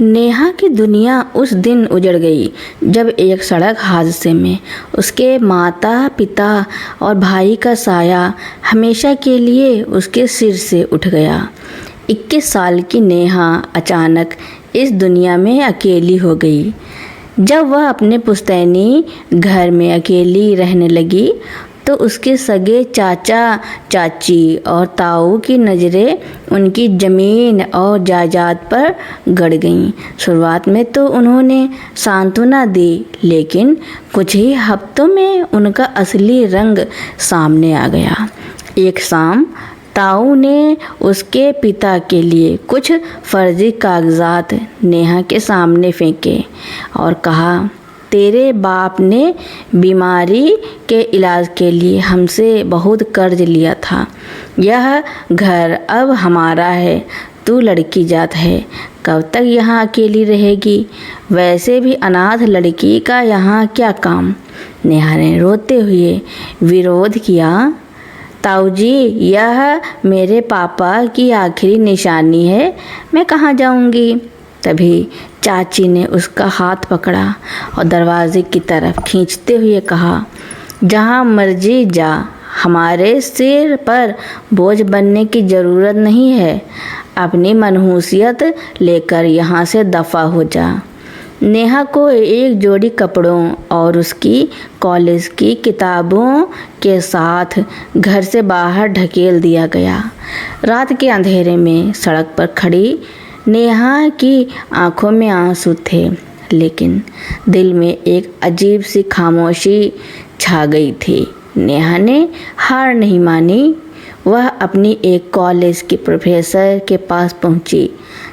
नेहा की दुनिया उस दिन उजड़ गई जब एक सड़क हादसे में उसके माता पिता और भाई का साया हमेशा के लिए उसके सिर से उठ गया। 21 साल की नेहा अचानक इस दुनिया में अकेली हो गई। जब वह अपने पुश्तैनी घर में अकेली रहने लगी तो उसके सगे चाचा चाची और ताऊ की नज़रें उनकी ज़मीन और जायदाद पर गड़ गईं। शुरुआत में तो उन्होंने सांत्वना दी, लेकिन कुछ ही हफ्तों में उनका असली रंग सामने आ गया। एक शाम ताऊ ने उसके पिता के लिए कुछ फर्जी कागजात नेहा के सामने फेंके और कहा, तेरे बाप ने बीमारी के इलाज के लिए हमसे बहुत कर्ज लिया था। यह घर अब हमारा है। तू लड़की जात है, कब तक यहाँ अकेली रहेगी? वैसे भी अनाथ लड़की का यहाँ क्या काम? नेहा ने रोते हुए विरोध किया। ताऊ जी, यह मेरे पापा की आखिरी निशानी है, मैं कहाँ जाऊँगी? तभी चाची ने उसका हाथ पकड़ा और दरवाजे की तरफ खींचते हुए कहा, जहाँ मर्जी जा, हमारे सिर पर बोझ बनने की ज़रूरत नहीं है। अपनी मनहूसियत लेकर यहाँ से दफ़ा हो जा। नेहा को एक जोड़ी कपड़ों और उसकी कॉलेज की किताबों के साथ घर से बाहर ढकेल दिया गया। रात के अंधेरे में सड़क पर खड़ी नेहा की आंखों में आंसू थे, लेकिन दिल में एक अजीब सी खामोशी छा गई थी। नेहा ने हार नहीं मानी। वह अपनी एक कॉलेज के प्रोफेसर के पास पहुंची,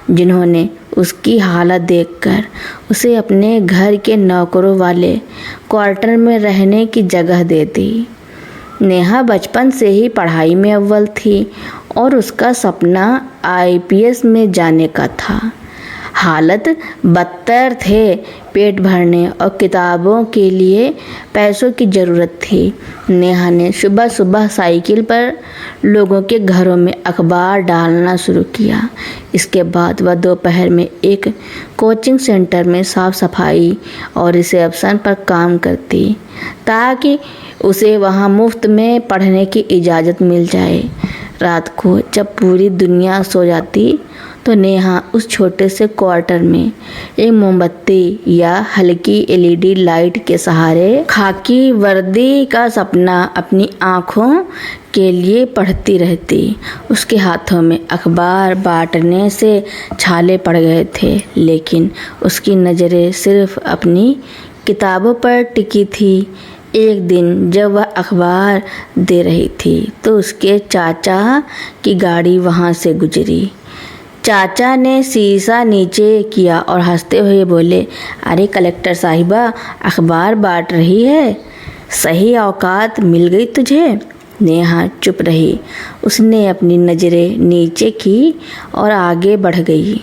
जिन्होंने उसकी हालत देखकर उसे अपने घर के नौकरों वाले क्वार्टर में रहने की जगह दे दी। नेहा बचपन से ही पढ़ाई में अव्वल थी और उसका सपना IPS में जाने का था। हालत बदतर थे, पेट भरने और किताबों के लिए पैसों की ज़रूरत थी। नेहा ने सुबह सुबह साइकिल पर लोगों के घरों में अखबार डालना शुरू किया। इसके बाद वह दोपहर में एक कोचिंग सेंटर में साफ सफाई और रिसेप्शन पर काम करती, ताकि उसे वहाँ मुफ्त में पढ़ने की इजाज़त मिल जाए। रात को जब पूरी दुनिया सो जाती तो नेहा उस छोटे से क्वार्टर में एक मोमबत्ती या हल्की LED लाइट के सहारे खाकी वर्दी का सपना अपनी आँखों के लिए पढ़ती रहती। उसके हाथों में अखबार बांटने से छाले पड़ गए थे, लेकिन उसकी नज़रें सिर्फ अपनी किताबों पर टिकी थी। एक दिन जब वह अखबार दे रही थी तो उसके चाचा की गाड़ी वहाँ से गुजरी। चाचा ने शीशा नीचे किया और हंसते हुए बोले, अरे कलेक्टर साहिबा, अखबार बांट रही है, सही औकात मिल गई तुझे। नेहा चुप रही। उसने अपनी नज़रें नीचे की और आगे बढ़ गई।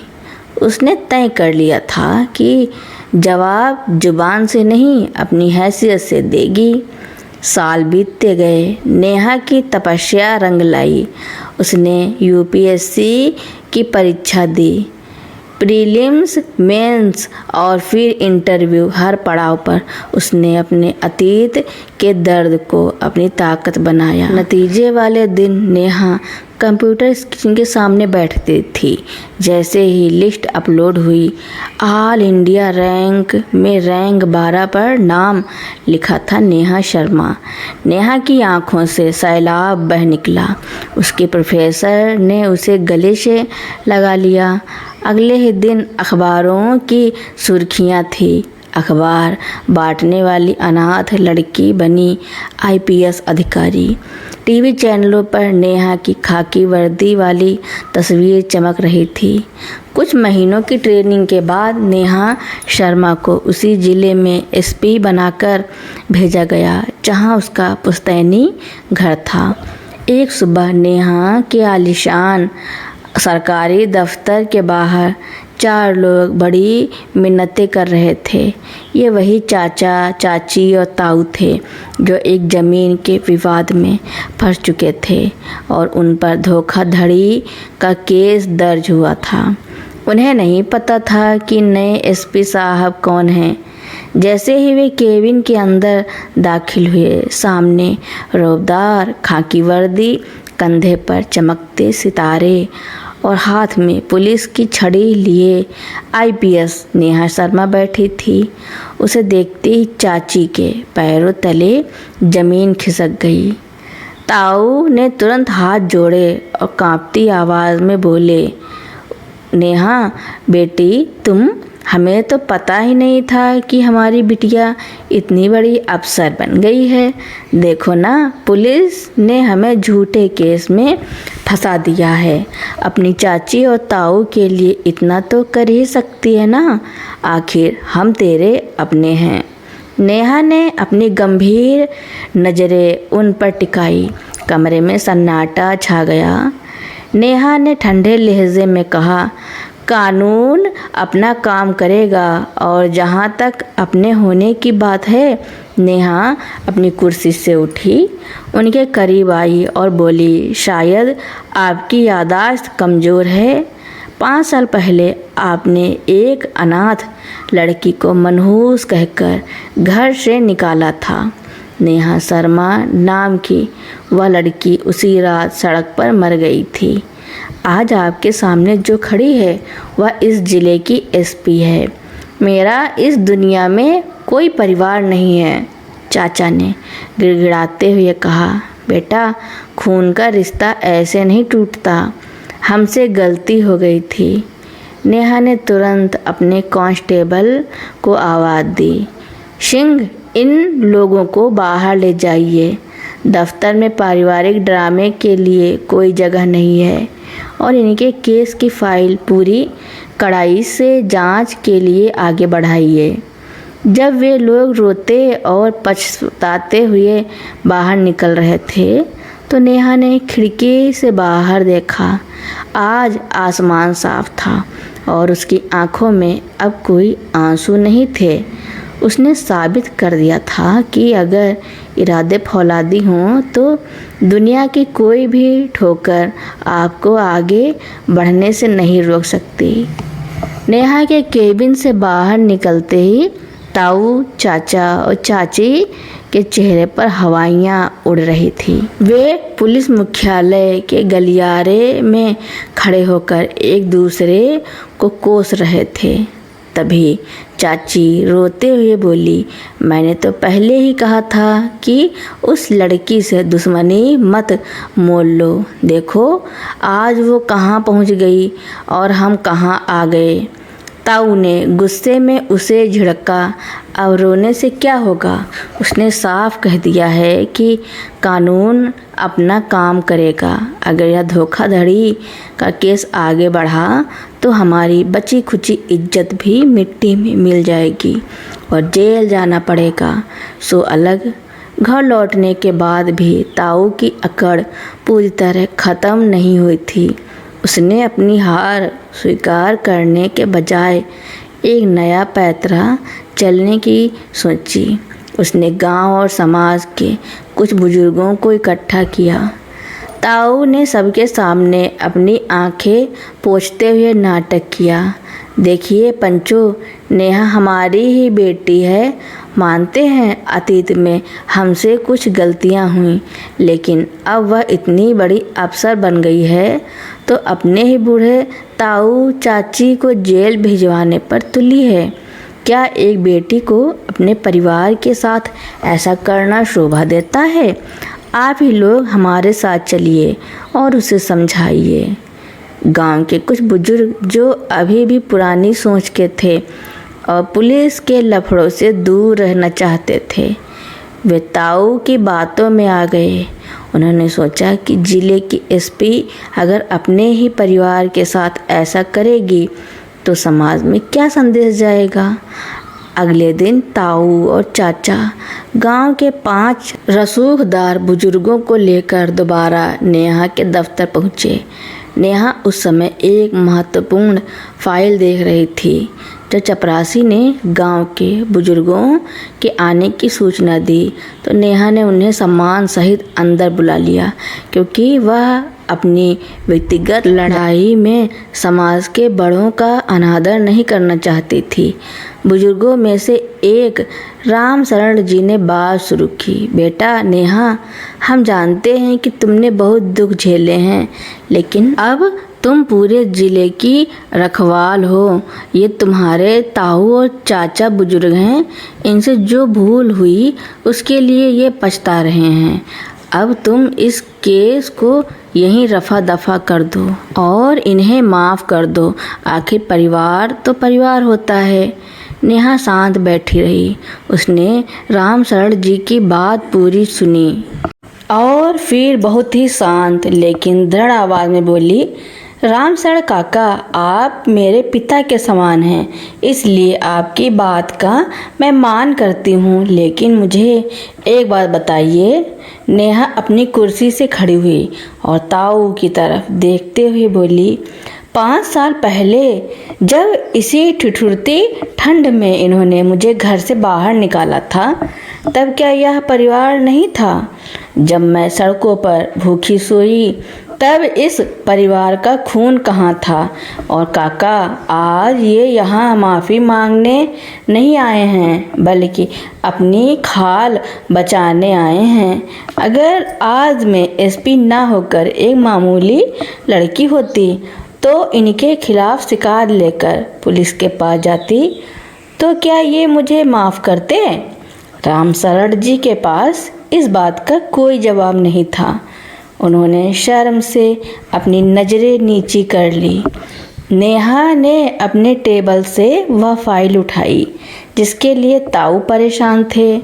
उसने तय कर लिया था कि जवाब जुबान से नहीं, अपनी हैसियत से देगी। साल बीतते गए। नेहा की तपस्या रंग लाई। उसने UPSC की परीक्षा दी, प्रीलिम्स, मेंस और फिर इंटरव्यू। हर पड़ाव पर उसने अपने अतीत के दर्द को अपनी ताकत बनाया। नतीजे वाले दिन नेहा कंप्यूटर स्क्रीन के सामने बैठती थी। जैसे ही लिस्ट अपलोड हुई, ऑल इंडिया रैंक में रैंक 12 पर नाम लिखा था नेहा शर्मा। नेहा की आंखों से सैलाब बह निकला। उसके प्रोफेसर ने उसे गले से लगा लिया। अगले ही दिन अखबारों की सुर्खियां थी। अखबार बांटने वाली अनाथ लड़की बनी IPS अधिकारी। TV चैनलों पर नेहा की खाकी वर्दी वाली तस्वीर चमक रही थी। कुछ महीनों की ट्रेनिंग के बाद नेहा शर्मा को उसी ज़िले में SP बनाकर भेजा गया, जहां उसका पुश्तैनी घर था। एक सुबह नेहा के आलीशान सरकारी दफ्तर के बाहर 4 लोग बड़ी मिन्नतें कर रहे थे। ये वही चाचा चाची और ताऊ थे जो एक ज़मीन के विवाद में फंस चुके थे और उन पर धोखाधड़ी का केस दर्ज हुआ था। उन्हें नहीं पता था कि नए एसपी साहब कौन हैं। जैसे ही वे केबिन के अंदर दाखिल हुए, सामने रौबदार खाकी वर्दी, कंधे पर चमकते सितारे और हाथ में पुलिस की छड़ी लिए आईपीएस नेहा शर्मा बैठी थी। उसे देखते ही चाची के पैरों तले जमीन खिसक गई। ताऊ ने तुरंत हाथ जोड़े और कांपती आवाज़ में बोले, नेहा बेटी, हमें तो पता ही नहीं था कि हमारी बिटिया इतनी बड़ी अफसर बन गई है। देखो ना, पुलिस ने हमें झूठे केस में फंसा दिया है। अपनी चाची और ताऊ के लिए इतना तो कर ही सकती है ना, आखिर हम तेरे अपने हैं। नेहा ने अपनी गंभीर नज़रें उन पर टिकाई। कमरे में सन्नाटा छा गया। नेहा ने ठंडे लहजे में कहा, कानून अपना काम करेगा, और जहाँ तक अपने होने की बात है। नेहा अपनी कुर्सी से उठी, उनके करीब आई और बोली, शायद आपकी याददाश्त कमज़ोर है। 5 साल पहले आपने एक अनाथ लड़की को मनहूस कहकर घर से निकाला था। नेहा शर्मा नाम की वह लड़की उसी रात सड़क पर मर गई थी। आज आपके सामने जो खड़ी है वह इस ज़िले की एसपी है। मेरा इस दुनिया में कोई परिवार नहीं है। चाचा ने गिड़गिड़ाते हुए कहा, बेटा, खून का रिश्ता ऐसे नहीं टूटता। हमसे गलती हो गई थी। नेहा ने तुरंत अपने कांस्टेबल को आवाज़ दी, सिंह, इन लोगों को बाहर ले जाइए। दफ्तर में पारिवारिक ड्रामे के लिए कोई जगह नहीं है, और इनके केस की फाइल पूरी कड़ाई से जांच के लिए आगे बढ़ाइए। जब वे लोग रोते और पछताते हुए बाहर निकल रहे थे तो नेहा ने खिड़की से बाहर देखा। आज आसमान साफ था और उसकी आंखों में अब कोई आंसू नहीं थे। उसने साबित कर दिया था कि अगर इरादे फौलादी हों तो दुनिया की कोई भी ठोकर आपको आगे बढ़ने से नहीं रोक सकती। नेहा के केबिन से बाहर निकलते ही ताऊ, चाचा और चाची के चेहरे पर हवाइयाँ उड़ रही थी। वे पुलिस मुख्यालय के गलियारे में खड़े होकर एक दूसरे को कोस रहे थे। तभी चाची रोते हुए बोली, मैंने तो पहले ही कहा था कि उस लड़की से दुश्मनी मत मोल लो। देखो आज वो कहाँ पहुँच गई और हम कहाँ आ गए। ताऊ ने गुस्से में उसे झिड़का। अब रोने से क्या होगा? उसने साफ कह दिया है कि कानून अपना काम करेगा। अगर यह धोखाधड़ी का केस आगे बढ़ा तो हमारी बची खुची इज्जत भी मिट्टी में मिल जाएगी और जेल जाना पड़ेगा। सो अलग। घर लौटने के बाद भी ताऊ की अकड़ पूरी तरह ख़त्म नहीं हुई थी। उसने अपनी हार स्वीकार करने के बजाय एक नया पैतरा चलने की सोची। उसने गांव और समाज के कुछ बुजुर्गों को इकट्ठा किया। ताऊ ने सबके सामने अपनी आंखें पोंछते हुए नाटक किया। देखिए पंचो, नेहा हमारी ही बेटी है। मानते हैं अतीत में हमसे कुछ गलतियां हुई, लेकिन अब वह इतनी बड़ी अफसर बन गई है तो अपने ही बूढ़े ताऊ चाची को जेल भिजवाने पर तुली है। क्या एक बेटी को अपने परिवार के साथ ऐसा करना शोभा देता है? आप ही लोग हमारे साथ चलिए और उसे समझाइए। गांव के कुछ बुजुर्ग जो अभी भी पुरानी सोच के थे और पुलिस के लफड़ों से दूर रहना चाहते थे, वे ताऊ की बातों में आ गए। उन्होंने सोचा कि जिले की एसपी अगर अपने ही परिवार के साथ ऐसा करेगी तो समाज में क्या संदेश जाएगा। अगले दिन ताऊ और चाचा गांव के 5 रसूखदार बुजुर्गों को लेकर दोबारा नेहा के दफ्तर पहुँचे। नेहा उस समय एक महत्वपूर्ण फाइल देख रही थी। जब चपरासी ने गांव के बुजुर्गों के आने की सूचना दी तो नेहा ने उन्हें सम्मान सहित अंदर बुला लिया, क्योंकि वह अपनी व्यक्तिगत लड़ाई में समाज के बड़ों का अनादर नहीं करना चाहती थी। बुजुर्गों में से एक राम शरण जी ने बात शुरू की। बेटा नेहा, हम जानते हैं कि तुमने बहुत दुख झेले हैं, लेकिन अब तुम पूरे जिले की रखवाल हो। ये तुम्हारे ताऊ और चाचा बुजुर्ग हैं। इनसे जो भूल हुई उसके लिए ये पछता रहे हैं। अब तुम इस केस को यहीं रफा दफा कर दो और इन्हें माफ़ कर दो। आखिर परिवार तो परिवार होता है। नेहा शांत बैठी रही। उसने राम शरण जी की बात पूरी सुनी और फिर बहुत ही शांत लेकिन दृढ़ आवाज़ में बोली, राम शरण काका, आप मेरे पिता के समान हैं, इसलिए आपकी बात का मैं मान करती हूँ, लेकिन मुझे एक बात बताइए। नेहा अपनी कुर्सी से खड़ी हुई और ताऊ की तरफ देखते हुए बोली, 5 साल पहले जब इसी ठिठुरती ठंड में इन्होंने मुझे घर से बाहर निकाला था, तब क्या यह परिवार नहीं था? जब मैं सड़कों पर भूखी सोई, तब इस परिवार का खून कहाँ था? और काका, आज ये यहाँ माफ़ी मांगने नहीं आए हैं, बल्कि अपनी खाल बचाने आए हैं। अगर आज मैं एसपी ना होकर एक मामूली लड़की होती तो इनके खिलाफ शिकायत लेकर पुलिस के पास जाती, तो क्या ये मुझे माफ़ करते? राम शरण जी के पास इस बात का कोई जवाब नहीं था। उन्होंने शर्म से अपनी नज़रें नीची कर ली। नेहा ने अपने टेबल से वह फाइल उठाई जिसके लिए ताऊ परेशान थे।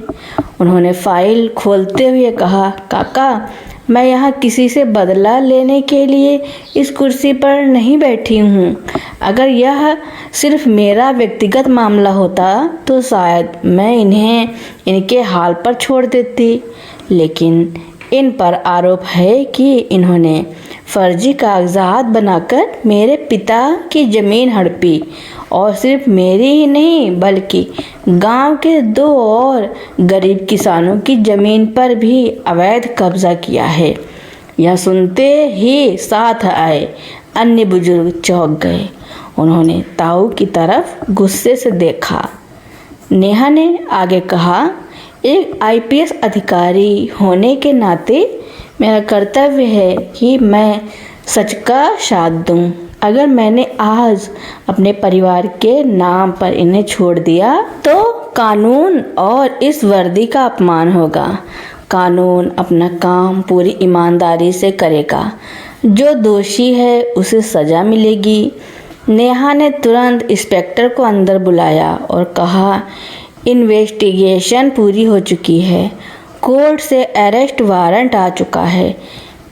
उन्होंने फाइल खोलते हुए कहा, काका, मैं यहाँ किसी से बदला लेने के लिए इस कुर्सी पर नहीं बैठी हूँ। अगर यह सिर्फ मेरा व्यक्तिगत मामला होता तो शायद मैं इन्हें इनके हाल पर छोड़ देती, लेकिन इन पर आरोप है कि इन्होंने फर्जी कागजात बनाकर मेरे पिता की ज़मीन हड़पी और सिर्फ मेरी ही नहीं बल्कि गांव के 2 और गरीब किसानों की ज़मीन पर भी अवैध कब्जा किया है। यह सुनते ही साथ आए अन्य बुजुर्ग चौंक गए। उन्होंने ताऊ की तरफ गुस्से से देखा। नेहा ने आगे कहा, एक आईपीएस अधिकारी होने के नाते मेरा कर्तव्य है कि मैं सच का साथ दूं। अगर मैंने आज अपने परिवार के नाम पर इन्हें छोड़ दिया तो कानून और इस वर्दी का अपमान होगा। कानून अपना काम पूरी ईमानदारी से करेगा। जो दोषी है उसे सज़ा मिलेगी। नेहा ने तुरंत इंस्पेक्टर को अंदर बुलाया और कहा, इन्वेस्टिगेशन पूरी हो चुकी है। कोर्ट से अरेस्ट वारंट आ चुका है।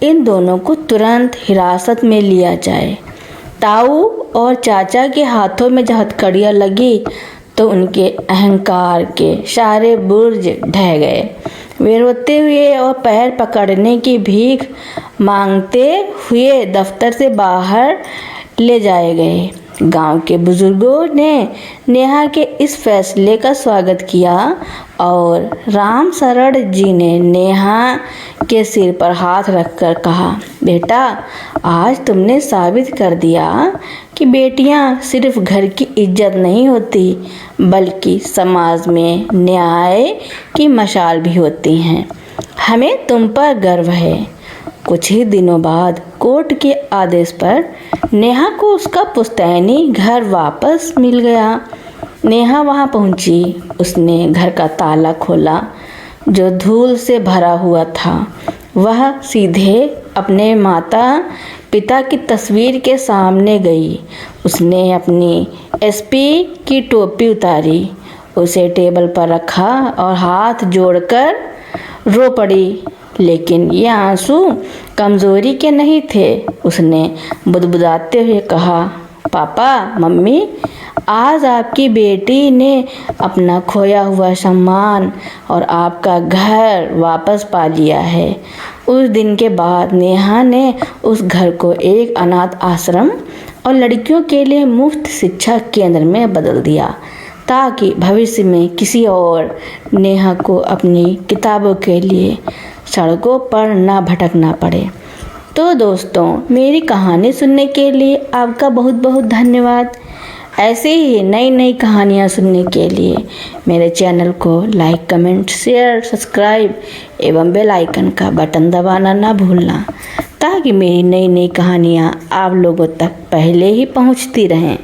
इन दोनों को तुरंत हिरासत में लिया जाए। ताऊ और चाचा के हाथों में जब हथकड़ियाँ लगी तो उनके अहंकार के सारे बुर्ज ढह गए। वे रोते हुए और पैर पकड़ने की भीख मांगते हुए दफ्तर से बाहर ले जाए गए। गांव के बुजुर्गों ने नेहा के इस फैसले का स्वागत किया और राम शरण जी ने नेहा के सिर पर हाथ रखकर कहा, बेटा, आज तुमने साबित कर दिया कि बेटियां सिर्फ घर की इज्जत नहीं होती बल्कि समाज में न्याय की मशाल भी होती हैं। हमें तुम पर गर्व है। कुछ ही दिनों बाद कोर्ट के आदेश पर नेहा को उसका पुश्तैनी घर वापस मिल गया। नेहा वहां पहुंची। उसने घर का ताला खोला जो धूल से भरा हुआ था। वह सीधे अपने माता पिता की तस्वीर के सामने गई। उसने अपनी एसपी की टोपी उतारी, उसे टेबल पर रखा और हाथ जोड़कर रो पड़ी। लेकिन ये आंसू कमजोरी के नहीं थे। उसने बुदबुदाते हुए कहा, पापा, मम्मी, आज आपकी बेटी ने अपना खोया हुआ सम्मान और आपका घर वापस पा लिया है। उस दिन के बाद नेहा ने उस घर को एक अनाथ आश्रम और लड़कियों के लिए मुफ्त शिक्षा केंद्र में बदल दिया ताकि भविष्य में किसी और नेहा को अपनी किताबों के लिए सड़कों पर ना भटकना पड़े। तो दोस्तों, मेरी कहानी सुनने के लिए आपका बहुत बहुत धन्यवाद। ऐसे ही नई नई कहानियाँ सुनने के लिए मेरे चैनल को लाइक, कमेंट, शेयर, सब्सक्राइब एवं बेल आइकन का बटन दबाना ना भूलना, ताकि मेरी नई नई कहानियाँ आप लोगों तक पहले ही पहुँचती रहें।